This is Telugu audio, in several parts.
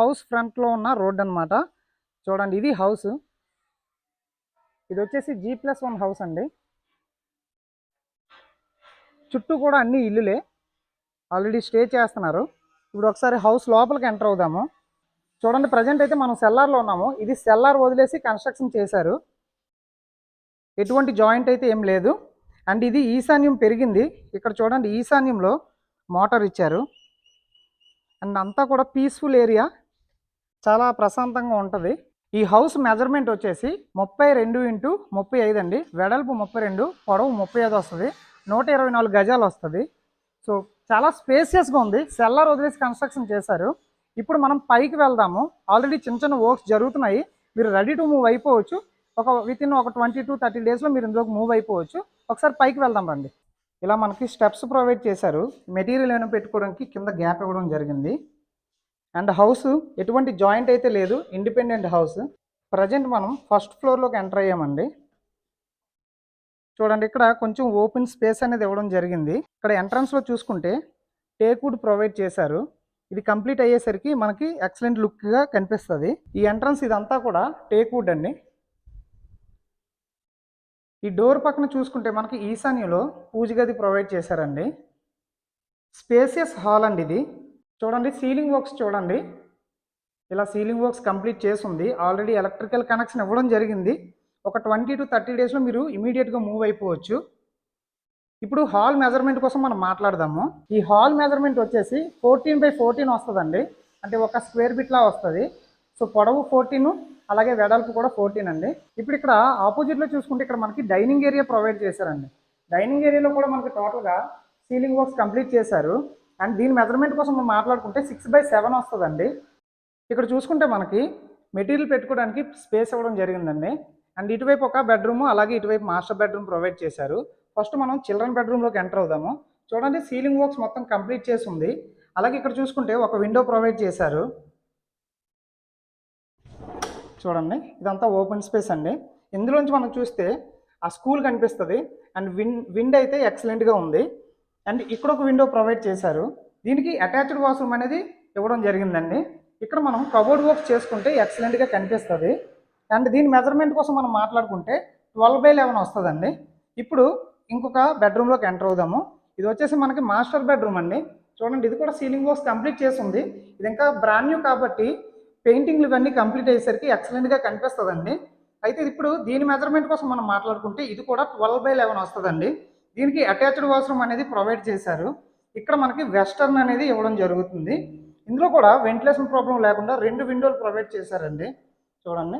హౌస్ ఫ్రంట్లో ఉన్న రోడ్ అనమాట. చూడండి, ఇది హౌస్. ఇది వచ్చేసి G+1 హౌస్ అండి. చుట్టూ కూడా అన్ని ఇల్లులే, ఆల్రెడీ స్టే చేస్తున్నారు. ఇప్పుడు ఒకసారి హౌస్ లోపలికి ఎంటర్ అవుదాము. చూడండి, ప్రజెంట్ అయితే మనం సెల్లార్లో ఉన్నాము. ఇది సెల్లార్ వదిలేసి కన్స్ట్రక్షన్ చేశారు. ఎటువంటి జాయింట్ అయితే ఏం లేదు. అండ్ ఇది ఈశాన్యం పెరిగింది. ఇక్కడ చూడండి, ఈశాన్యంలో మోటార్ ఇచ్చారు. అండ్ అంతా కూడా పీస్ఫుల్ ఏరియా, చాలా ప్రశాంతంగా ఉంటుంది. ఈ హౌస్ మెజర్మెంట్ వచ్చేసి 32x35 అండి. వెడల్పు 32, పొడవు 35 వస్తుంది. 124 గజాలు వస్తుంది. సో చాలా స్పేసియస్గా ఉంది. సెల్లార్ వదిలేసి కన్స్ట్రక్షన్ చేశారు. ఇప్పుడు మనం పైకి వెళ్దాము. ఆల్రెడీ చిన్న చిన్న వర్క్స్ జరుగుతున్నాయి. మీరు రెడీ టు మూవ్ అయిపోవచ్చు. వితిన్ ఒక 20 to 30 డేస్లో మీరు ఇందులోకి మూవ్ అయిపోవచ్చు. ఒకసారి పైకి వెళ్దాం రండి. ఇలా మనకి స్టెప్స్ ప్రొవైడ్ చేశారు. మెటీరియల్ ఏమైనా పెట్టుకోవడానికి కింద గ్యాప్ ఇవ్వడం జరిగింది. అండ్ హౌస్ ఎటువంటి జాయింట్ అయితే లేదు, ఇండిపెండెంట్ హౌస్. ప్రజెంట్ మనం ఫస్ట్ ఫ్లోర్లోకి ఎంటర్ అయ్యామండి. చూడండి, ఇక్కడ కొంచెం ఓపెన్ స్పేస్ అనేది ఇవ్వడం జరిగింది. ఇక్కడ ఎంట్రన్స్లో చూసుకుంటే టేక్ వుడ్ ప్రొవైడ్ చేశారు. ఇది కంప్లీట్ అయ్యేసరికి మనకి ఎక్సలెంట్ లుక్గా కనిపిస్తుంది. ఈ ఎంట్రన్స్ ఇదంతా కూడా టేక్ వుడ్ అండి. ఈ డోర్ పక్కన చూసుకుంటే మనకి ఈశాన్యంలో పూజ గది ప్రొవైడ్ చేశారండి. స్పేసియస్ హాల్ అండి ఇది. చూడండి, సీలింగ్ వర్క్స్ చూడండి, ఇలా సీలింగ్ వర్క్స్ కంప్లీట్ చేసి ఉంది. ఆల్రెడీ ఎలక్ట్రికల్ కనెక్షన్ ఇవ్వడం జరిగింది. ఒక 20 to 30 డేస్లో మీరు ఇమీడియట్గా మూవ్ అయిపోవచ్చు. ఇప్పుడు హాల్ మెజర్మెంట్ కోసం మనం మాట్లాడదాము. ఈ హాల్ మెజర్మెంట్ వచ్చేసి 14x14 వస్తుందండి. అంటే ఒక స్క్వేర్ బిట్లా వస్తుంది. సో పొడవు 14, అలాగే వెడల్పు కూడా 14 అండి. ఇప్పుడు ఇక్కడ ఆపోజిట్లో చూసుకుంటే ఇక్కడ మనకి డైనింగ్ ఏరియా ప్రొవైడ్ చేశారండి. డైనింగ్ ఏరియాలో కూడా మనకి టోటల్గా సీలింగ్ వర్క్స్ కంప్లీట్ చేశారు. అండ్ దీని మెజర్మెంట్ కోసం మనం మాట్లాడుకుంటే 6x7 వస్తుందండి. ఇక్కడ చూసుకుంటే మనకి మెటీరియల్ పెట్టుకోవడానికి స్పేస్ ఇవ్వడం జరిగిందండి. అండ్ ఇటువైపు ఒక బెడ్రూమ్, అలాగే ఇటువైపు మాస్టర్ బెడ్రూమ్ ప్రొవైడ్ చేశారు. ఫస్ట్ మనం చిల్డ్రన్ బెడ్రూమ్లోకి ఎంటర్ అవుదాము. చూడండి, సీలింగ్ వర్క్స్ మొత్తం కంప్లీట్ చేసి ఉంది. అలాగే ఇక్కడ చూసుకుంటే ఒక విండో ప్రొవైడ్ చేశారు. చూడండి, ఇదంతా ఓపెన్ స్పేస్ అండి. ఇందులోంచి మనం చూస్తే ఆ స్కూల్ కనిపిస్తుంది. అండ్ విండ్ అయితే ఎక్సలెంట్గా ఉంది. అండ్ ఇక్కడ ఒక విండో ప్రొవైడ్ చేశారు. దీనికి అటాచ్డ్ వాష్రూమ్ అనేది ఇవ్వడం జరిగిందండి. ఇక్కడ మనం కబోర్డ్ వర్క్ చేసుకుంటే ఎక్సలెంట్గా కనిపిస్తుంది. అండ్ దీని మెజర్మెంట్ కోసం మనం మాట్లాడుకుంటే 12x11 వస్తుందండి. ఇప్పుడు ఇంకొక బెడ్రూమ్లోకి ఎంటర్ అవుదాము. ఇది వచ్చేసి మనకి మాస్టర్ బెడ్రూమ్ అండి. చూడండి, ఇది కూడా సీలింగ్ వర్క్స్ కంప్లీట్ చేసి ఉంది. ఇది ఇంకా బ్రాండ్ న్యూ కాబట్టి పెయింటింగ్లు ఇవన్నీ కంప్లీట్ అయ్యేసరికి ఎక్సలెంట్గా కనిపిస్తుందండి. అయితే ఇప్పుడు దీని మెజర్మెంట్ కోసం మనం మాట్లాడుకుంటే ఇది కూడా 12x11 వస్తుందండి. దీనికి అటాచ్డ్ వాష్రూమ్ అనేది ప్రొవైడ్ చేశారు. ఇక్కడ మనకి వెస్టర్న్ అనేది ఇవ్వడం జరుగుతుంది. ఇందులో కూడా వెంటిలేషన్ ప్రాబ్లం లేకుండా 2 విండోలు ప్రొవైడ్ చేశారండి. చూడండి,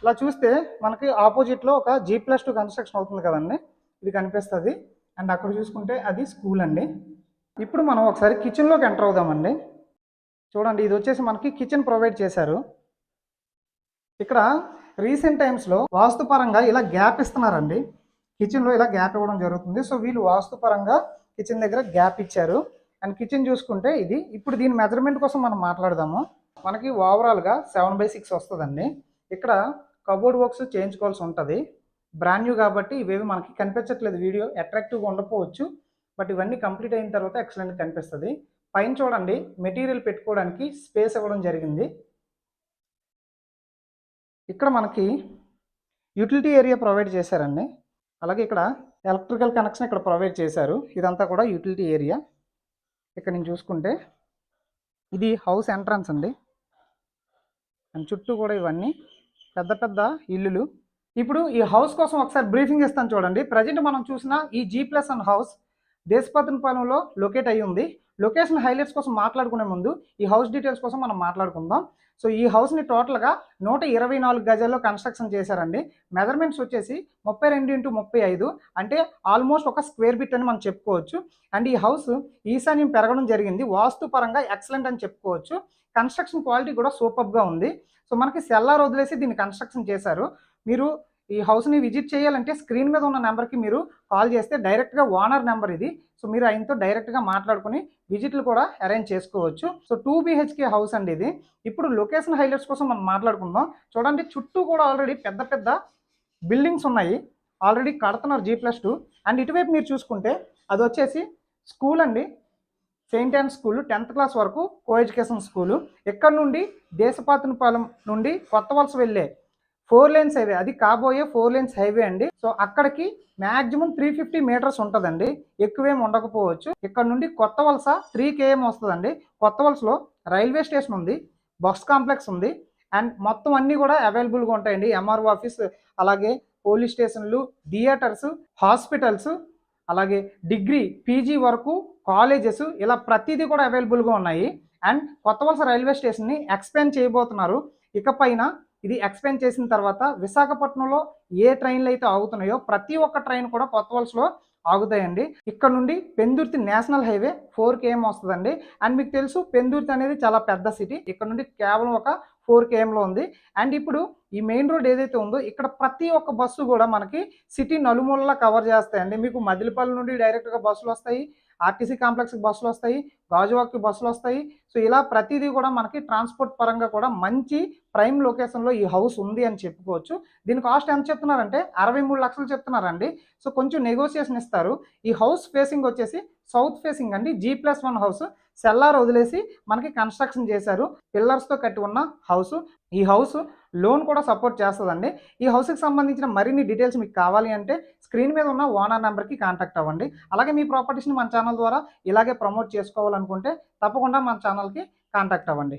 ఇలా చూస్తే మనకి ఆపోజిట్లో ఒక G+2 కన్స్ట్రక్షన్ అవుతుంది కదండి, ఇది కనిపిస్తుంది. అండ్ అక్కడ చూసుకుంటే అది స్కూల్ అండి. ఇప్పుడు మనం ఒకసారి కిచెన్లోకి ఎంటర్ అవుదామండి. చూడండి, ఇది వచ్చేసి మనకి కిచెన్ ప్రొవైడ్ చేశారు. ఇక్కడ రీసెంట్ టైమ్స్లో వాస్తుపరంగా ఇలా గ్యాప్ ఇస్తున్నారండి. కిచెన్లో ఇలా గ్యాప్ ఇవ్వడం జరుగుతుంది. సో వీళ్ళు వాస్తుపరంగా కిచెన్ దగ్గర గ్యాప్ ఇచ్చారు. అండ్ కిచెన్ చూసుకుంటే ఇది. ఇప్పుడు దీని మెజర్మెంట్ కోసం మనం మాట్లాడదాము. మనకి ఓవరాల్గా 7x6 వస్తుందండి. ఇక్కడ కబోర్డ్ వర్క్స్ చేయించుకోవాల్సి ఉంటుంది. బ్రాండ్ న్యూ కాబట్టి ఇవేవి మనకి కనిపించట్లేదు. వీడియో అట్రాక్టివ్గా ఉండకపోవచ్చు, బట్ ఇవన్నీ కంప్లీట్ అయిన తర్వాత ఎక్సలెంట్ కనిపిస్తుంది. పైన చూడండి, మెటీరియల్ పెట్టుకోవడానికి స్పేస్ ఇవ్వడం జరిగింది. ఇక్కడ మనకి యూటిలిటీ ఏరియా ప్రొవైడ్ చేశారండి. అలాగే ఇక్కడ ఎలక్ట్రికల్ కనెక్షన్ ఇక్కడ ప్రొవైడ్ చేశారు. ఇదంతా కూడా యూటిలిటీ ఏరియా. ఇక్కడ నేను చూసుకుంటే ఇది హౌస్ ఎంట్రన్స్ అండి. అండ్ చుట్టూ కూడా ఇవన్నీ పెద్ద పెద్ద ఇల్లులు. ఇప్పుడు ఈ హౌస్ కోసం ఒకసారి బ్రీఫింగ్ ఇస్తాను చూడండి. ప్రజెంట్ మనం చూసిన ఈ G+1 హౌస్ దేశపతనపాలెంలో లొకేట్ అయ్యి ఉంది. లొకేషన్ హైలైట్స్ కోసం మాట్లాడుకునే ముందు ఈ హౌస్ డీటెయిల్స్ కోసం మనం మాట్లాడుకుందాం. సో ఈ హౌస్ని టోటల్గా 124 గజాల్లో కన్స్ట్రక్షన్ చేశారండి. మెజర్మెంట్స్ వచ్చేసి 32x35, అంటే ఆల్మోస్ట్ ఒక స్క్వేర్ బిట్ అని మనం చెప్పుకోవచ్చు. అండ్ ఈ హౌస్ ఈశాన్యం పెరగడం జరిగింది. వాస్తు పరంగా ఎక్సలెంట్ అని చెప్పుకోవచ్చు. కన్స్ట్రక్షన్ క్వాలిటీ కూడా సూపర్గా ఉంది. సో మనకి సెల్లార్ వదిలేసి దీన్ని కన్స్ట్రక్షన్ చేశారు. మీరు ఈ హౌస్ని విజిట్ చేయాలంటే స్క్రీన్ మీద ఉన్న నెంబర్కి మీరు కాల్ చేస్తే డైరెక్ట్గా ఓనర్ నెంబర్ ఇది. సో మీరు ఆయనతో డైరెక్ట్గా మాట్లాడుకుని విజిట్లు కూడా అరేంజ్ చేసుకోవచ్చు. సో 2 BHK హౌస్ అండి ఇది. ఇప్పుడు లొకేషన్ హైలైట్స్ కోసం మనం మాట్లాడుకుందాం. చూడండి, చుట్టూ కూడా ఆల్రెడీ పెద్ద పెద్ద బిల్డింగ్స్ ఉన్నాయి. ఆల్రెడీ కడుతున్నారు G+2. అండ్ ఇటువైపు మీరు చూసుకుంటే అది వచ్చేసి స్కూల్ అండి. Saint an school 10th class వరకు కో ఎడ్యుకేషన్ స్కూలు. ఇక్కడ నుండి దేశపాతనపాలెం నుండి కొత్త వలస వెళ్ళే 4 లేన్స్ హైవే, అది కాబోయే 4 లేన్స్ హైవే అండి. సో అక్కడికి మ్యాక్సిమం 350 మీటర్స్ ఉంటుందండి, ఎక్కువేం ఉండకపోవచ్చు. ఇక్కడ నుండి కొత్త వలస 3 km వస్తుందండి. కొత్త వలసలో రైల్వే స్టేషన్ ఉంది, బస్ కాంప్లెక్స్ ఉంది, అండ్ మొత్తం అన్నీ కూడా అవైలబుల్గా ఉంటాయండి. ఎంఆర్ఓ ఆఫీస్, అలాగే పోలీస్ స్టేషన్లు, థియేటర్స్, హాస్పిటల్స్, అలాగే డిగ్రీ పీజీ వరకు కాలేజెస్, ఇలా ప్రతిదీ కూడా అవైలబుల్గా ఉన్నాయి. అండ్ కొత్త వలస రైల్వే స్టేషన్ని ఎక్స్పాండ్ చేయబోతున్నారు. ఇకపైన ఇది ఎక్స్పాండ్ చేసిన తర్వాత విశాఖపట్నంలో ఏ ట్రైన్లు అయితే ఆగుతున్నాయో ప్రతి ఒక్క ట్రైన్ కూడా కొత్త వలసలో ఆగుతాయండి. ఇక్కడ నుండి పెందుర్తి నేషనల్ హైవే 4 km వస్తుందండి. అండ్ మీకు తెలుసు పెందుర్తి అనేది చాలా పెద్ద సిటీ, ఇక్కడ నుండి కేవలం ఒక 4 kmలో ఉంది. అండ్ ఇప్పుడు ఈ మెయిన్ రోడ్ ఏదైతే ఉందో ఇక్కడ ప్రతి ఒక్క బస్సు కూడా మనకి సిటీ నలుమూలలా కవర్ చేస్తాయండి. మీకు మదిలిపల్లి నుండి డైరెక్ట్గా బస్సులు వస్తాయి, ఆర్టీసీ కాంప్లెక్స్కి బస్సులు వస్తాయి, గాజువాక్కి బస్సులు వస్తాయి. సో ఇలా ప్రతిదీ కూడా మనకి ట్రాన్స్పోర్ట్ పరంగా కూడా మంచి ప్రైమ్ లొకేషన్లో ఈ హౌస్ ఉంది అని చెప్పుకోవచ్చు. దీని కాస్ట్ ఎంత చెప్తున్నారంటే 63 లక్షలు చెప్తున్నారండి. సో కొంచెం నెగోషియేషన్ ఇస్తారు. ఈ హౌస్ ఫేసింగ్ వచ్చేసి సౌత్ ఫేసింగ్ అండి, G+1 హౌస్. సెల్లార్ వదిలేసి మనకి కన్స్ట్రక్షన్ చేశారు, పిల్లర్స్తో కట్టి ఉన్న హౌస్. ఈ హౌస్ లోన్ కూడా సపోర్ట్ చేస్తుందండి. ఈ హౌస్కి సంబంధించిన మరిన్ని డీటెయిల్స్ మీకు కావాలి అంటే స్క్రీన్ మీద ఉన్న ఓనర్ నెంబర్కి కాంటాక్ట్ అవ్వండి. అలాగే మీ ప్రాపర్టీస్ని మన ఛానల్ ద్వారా ఇలాగే ప్రమోట్ చేసుకోవాలనుకుంటే తప్పకుండా మన ఛానల్కి కాంటాక్ట్ అవ్వండి.